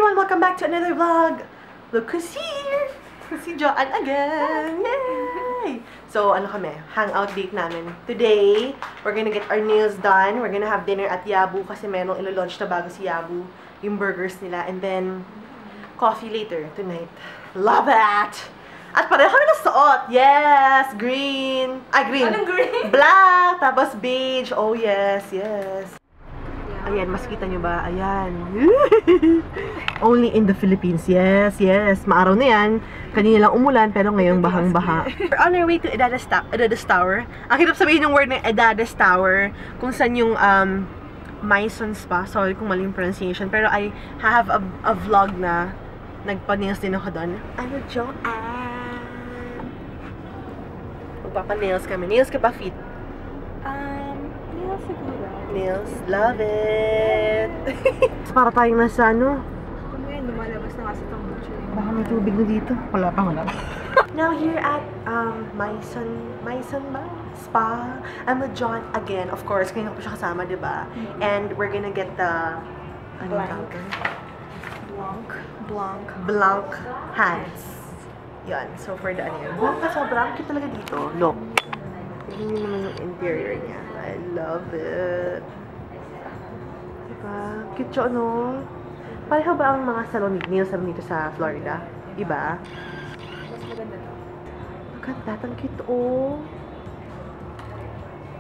everyone! Welcome back to another vlog! Look who's here! Si Joanne again! Yay! So, ano kami? Hangout date namin. Today, we're gonna get our nails done. We're gonna have dinner at Yabu kasi merong ilo-launch na bago si Yabu. Yung burgers nila. And then, coffee later tonight. Love it! At pareho kami nasuot! Yes! Green! Ay, green! Anong green? Black! Tapos beige! Oh, yes! Yes! Ayan, mas kita nyo ba? Ayan. Only in the Philippines. Yes, yes. Maaraw na yan. Kanina lang umulan, pero ngayong bahang-baha. We're on our way to Edades Tower. Ang hirap sabihin yung word ng Edades Tower. Kung saan yung Maison Spa. Sorry kung mali yung pronunciation. Pero I have a vlog na nagpa-nails din ako doon. Ano, Joanne? Magpapa-nails kami. Nails ka pa, feet? Nails siguro. Nails. Love it! Para tayong nasa ano? Kung yan, lumalabas na kasi itong butcher. Baka may tubig na dito. Wala pa, wala. Now here at Maison ba? Spa. I'm with John again. Of course, kanina ko pa siya kasama, diba? And we're gonna get the Blanc hands. Yan. So for the ano yan. Buong ka sobrang cute talaga dito. Look. Hindi naman yung interior niya. I love it. Diba? Cute siya, no? Pareho ba ang mga salon nails dito sa Florida? Iba? Mas maganda to. Maganda. Ang cute, oh.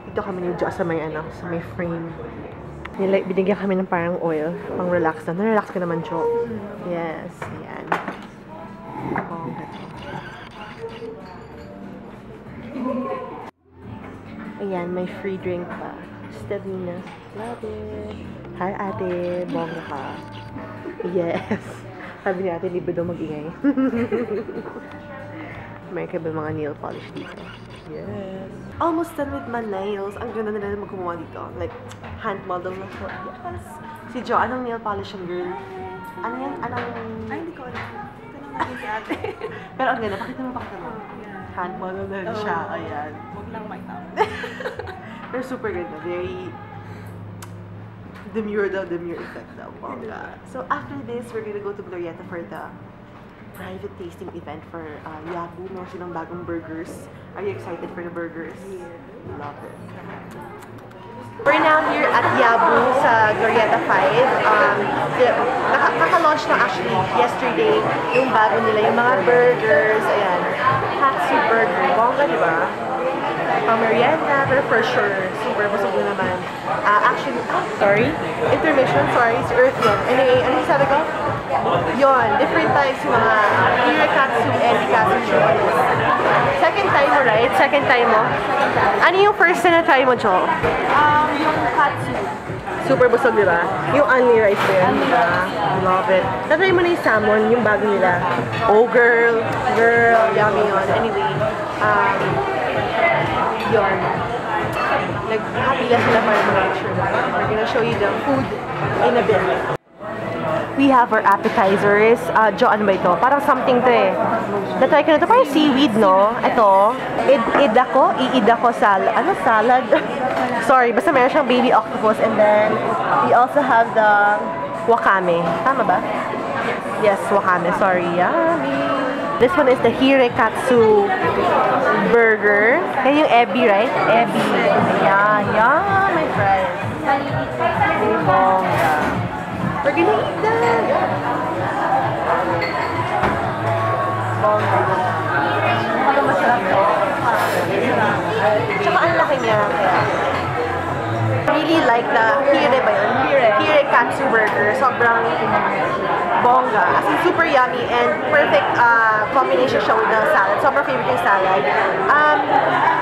Dito kami ni Jo sa may ano, sa may frame. Binigyan kami ng parang oil. Pang relax na. Na-relax ka naman, Jo. Yes. Ayan. Oh, ayan, may free drink pa. Stavina. Love it. Hi, ate. Bongga ka. Yes. Sabi ni ate, libre daw mag-ingay. May ka ba mga nail polish dito? Yes. Almost done with my nails. Ang ganda nila magkumuha dito. Like, hand model na siya. Yes. Si Jo, anong nail polish yung girl? Ano yan? Anong... Ay, hindi ko alam. Tanong natin si ate. Pero ang ganda. Pakita mo. Hand model na rin siya. Ayan. Huwag lang makita. Pero super ganda. Very demure effect daw. Bongga. So after this, we're gonna go to Glorieta for the private tasting event for Yabu. Meron silang bagong burgers. Are you excited for the burgers? Yeah. Love it. We're now here at Yabu sa Glorieta 5. Kaka-launch na actually yesterday yung bago nila, yung mga burgers. Ayan. Katsu burger. Bongga, di ba? Pang-merienda, pero for sure, super busog na naman. Actually, sorry. Intermission, sorry. Si Earth yun. Anyway, ano yung sabi ko? Yun, different types yung mga Hirikatsu and Ikatsu. Second time mo, right? Second time mo? Ano yung first na try mo, Jo? Yung katsu. Super busog, di ba? Yung only rice ko yan, di ba? Love it. Tatry mo na yung salmon, yung bago nila. Oh, girl. Girl, yummy yun. Anyway, yun. Nag-happy lang sila para mag-picture na. We're gonna show you the food in a bit. We have our appetizers. Jo, ano ba ito? Parang something to eh. Natry ko na ito. Parang seaweed, no? Ito. Iid ako salad. Ano salad? Sorry, basta meron siyang baby octopus. And then, we also have the wakame. Tama ba? Yes, wakame. Sorry. Yummy. This one is the Hirikatsu burger. Yan yung ebi, right? Ebi. Yan. Yan. My fries. Bongga. We're gonna eat that! Bongga. Parang masarap to. Tsaka ang laki niya. Really like the Hire ba yun? Hirikatsu burger. Sobrang bongga. As in, super yummy and perfect combination siya with the salad. Sobrang favorite yung salad.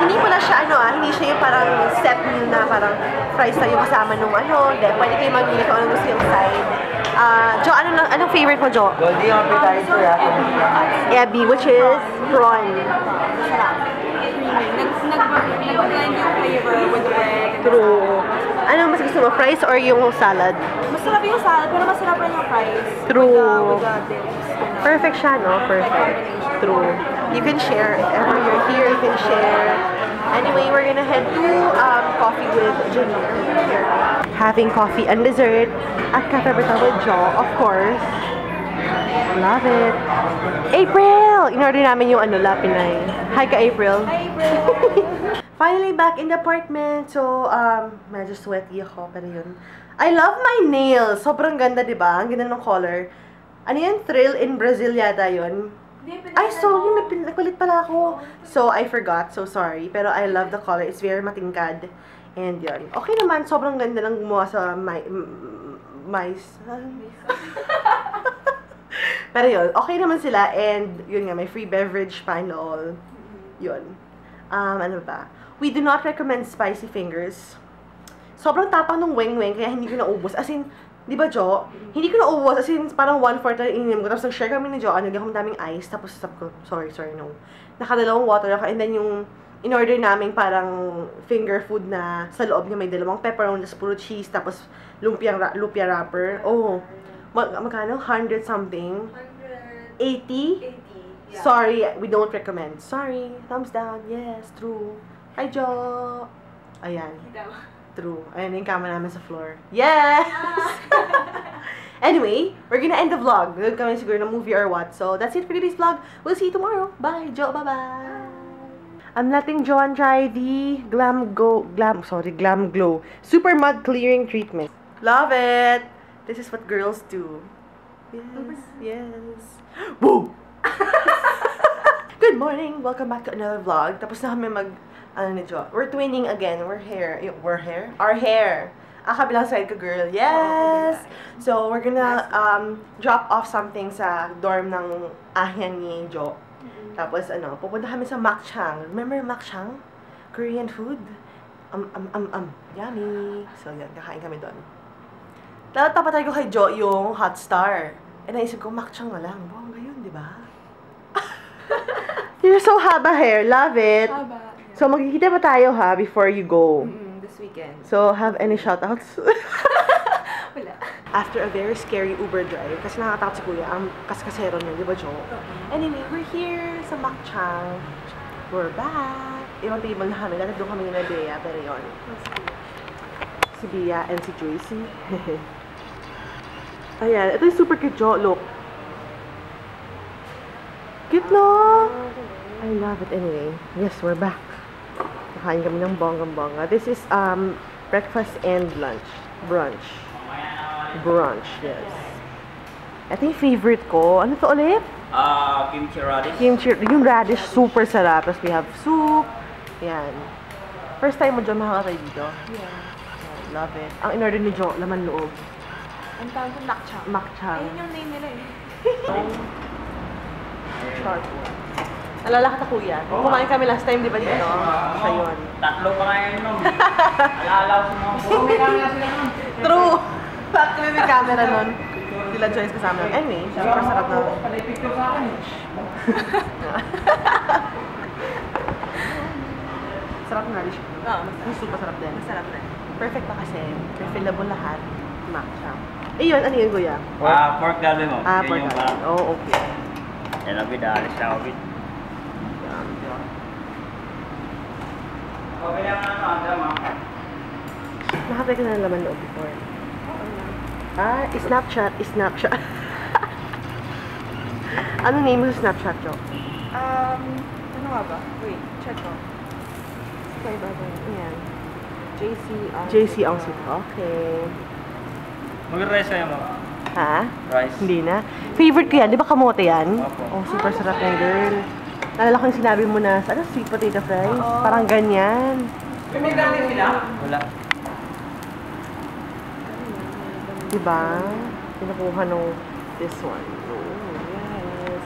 Hindi mo na siya, hindi siya yung parang set meal na parang fries na yung kasama nung hindi. Pwede kayo mag-mili kung anong gusto yung side. Jo, anong favorite mo, Jo? Goldie appetizer Ebi, which is prawn. Nag-blend yung flavor with bread. True. Ano mas gusto mo, fries or yung salad? Masarap yung salad, pero masarap rin yung fries. True. With the dips. Perfect siya, no? Perfect. True. You can share. If ever you're here, you can share. Anyway, we're gonna head to coffee with Janine. Having coffee and dessert at Cafe Beta with Jo, of course. Love it. April! In-order namin yung ano, Lapinay. Hi ka, April. Hi, April! Finally, back in the apartment. So, medyo sweaty ako, pero yun. I love my nails. Sobrang ganda, di ba? Ang ganda ng color. Ano yun? Thrill in Brazil yata yun. Ay, sorry. Nagpalit pala ako. So, I forgot. So, sorry. Pero I love the color. It's very matingkad. And yun. Okay naman. Sobrang ganda lang gumawa sa pero yun, okay naman sila. And yun nga, may free beverage pa and all. Yun. Ano ba? We do not recommend spicy fingers. Sobrang tapang ng weng-weng, kaya hindi ko naubos. As in, di ba, Jo? Hindi ko naubos. As in, parang 1/4 na ininom ko. Tapos nag-share kami ni Jo. Nagyan kami daming ice. Tapos sabi ko, sorry, no. Nakadalawang water ako. And then yung in-order namin parang finger food na sa loob niya may dalawang pepperoni, tapos puro cheese, tapos lumpia wrapper. Oh, magkano? 100 something? 80? 80. Yeah. Sorry, we don't recommend. Sorry. Thumbs down. Yes, true. Hi, Jo. Ayan. True. Ayan yung camera namin sa floor. Yes! Anyway, we're gonna end the vlog. Doon kami siguro ng movie or what. So, that's it for today's vlog. We'll see you tomorrow. Bye, Jo. Bye-bye. I'm letting John try the Glam Glow Super Mud Clearing Treatment. Love it! This is what girls do. Yes. Boom! Good morning! Welcome back to another vlog. Tapos na kami ano ni Jo. We're twinning again. Our hair. Kabilang side ka, girl. Yes! So, we're gonna drop off something sa dorm ng ahyan ni Jo. Tapos, pupunta kami sa Makchang. Remember Makchang? Korean food? Yummy! So, yan, kakain kami doon. Tapatay ko kay Jo yung Hot Star. And naisip ko, Makchang na lang. Bongga yun, di ba? You're so haba hair. Love it. Haba. So, magkikita pa tayo, ha, before you go. This weekend. So, have any shoutouts? Wala. After a very scary Uber drive, kasi nakakatakot si Kuya, ang kaskasero niya, di ba, Jo? Anyway, we're here sa Makchang. We're back. Ibang table na kami. Dati doon kami na Bea, pero yun. Si Bea and si Joyce. Ayan, ito yung super cute, Jo. Look. Cute, no? I love it. Anyway, yes, we're back. Nakain kami ng bonggang-bongga. This is breakfast and lunch. Brunch, yes. I think favorite ko, ano to ulit? Kimchi radish. Yung radish, super sarap. Tapos we have soup. Yan. First time mo, Jo, makakatay dito? Yeah. Love it. Ang in-order ni Jo, laman loob. Ang tawag ko Makchang. Makchang. Ayun yung name nila eh. Short one. Nalala ka, Kuya. Kumain kami last time, di ba dito? Siya yun. Tatlo pa ngayon nun. Alala ko sa mga puro. May camera sila nun. True! Bakit kami may camera nun? Sila Joyce kasama namin. Anyway, super sarap na. Palay picture sa akin. Sarap na radish. Oo, Yung super sarap din. masarap na. Perfect pa kasi. Refillable lahat. Matcha. Eh yun, ano yun, Kuya? Pork galbi mo. Yun Pork yung belly. Oh, okay. Elabid, alis na ako. Okay lang ano, Nakatay ka na laman loob before. Snapchat. Ano name mo sa Snapchat, Jo? Ano nga ba? Wait, check ko. Ayan. JC ang sweet. Okay. Mag-rice kayo mo. Ha? Rice. Hindi na. Favorite ko yan. Di ba kamote yan? Opo. Oh, super sarap yan, girl. Nalala ko yung sinabi mo na, ano, sweet potato fries? Parang ganyan. May dami sila? Wala. Diba? Pinakuha nung this one. Oh, yes.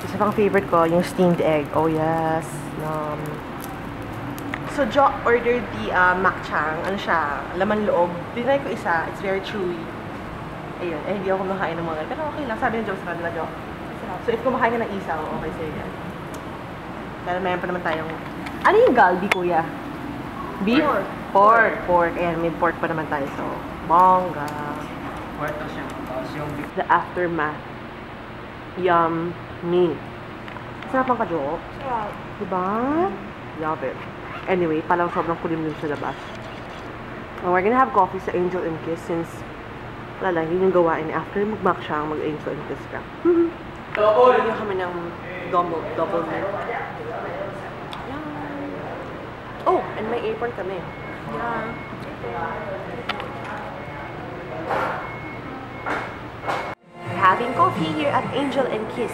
Isa pang favorite ko, yung steamed egg. Oh, yes. So, Jo ordered the makchang. Ano siya? Laman loob. Dinay ko isa. It's very chewy. Ayun. Hindi ako kumakain ng mga ganun. Pero okay lang. Sabi ng Jo, sarap, diba, Jo? So, if kumakain ka ng isaw, okay sa'yo yan. Pero mayroon pa naman tayong... Ano yung galbi, Kuya? Beef? Pork. Ayan, may pork pa naman tayo. So, bongga. Puerto siya. Tapos yung beef. The aftermath. Yummy. Sarap ang ka-Jo. Sarap. Diba? Love it. Anyway, palang sobrang kulim dun sa labas. We're gonna have coffee sa Angel and Kiss since wala lang, yun yung gawain after mag-mac siya, mag-Angel and Kiss ka. Bili kami ng double milk. Oh, and may apron kami. Yeah. Having coffee here at Angel and Kiss.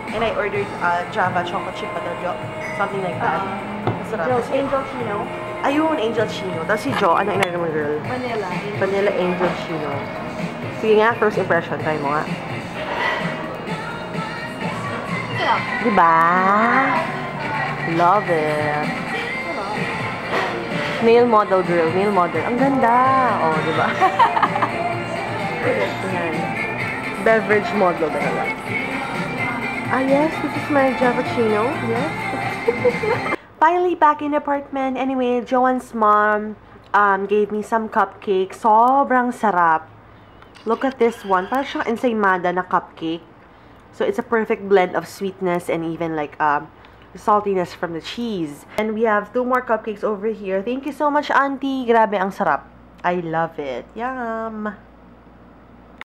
And I ordered Java chocolate chip padojo. Something like that. Masarap. Angel Chino. Ayun, Angel Chino. Tapos si Jo, ano in-order mo, girl? Vanilla. Vanilla Angel Chino. Sige nga, first impression. Try mo nga. Sarap. Diba? Love it. Nail model, girl. Nail model. Ang ganda. Oh, diba? Yan. Beverage model talaga. Ah, yes. This is my Javachino. Yes. Finally, back in the apartment. Anyway, Joanne's mom gave me some cupcakes. Sobrang sarap. Look at this one. Parang siyang ensaymada na cupcake. So, it's a perfect blend of sweetness and even like saltiness from the cheese. And we have 2 more cupcakes over here. Thank you so much, Auntie. Grabe, ang sarap. I love it. Yum!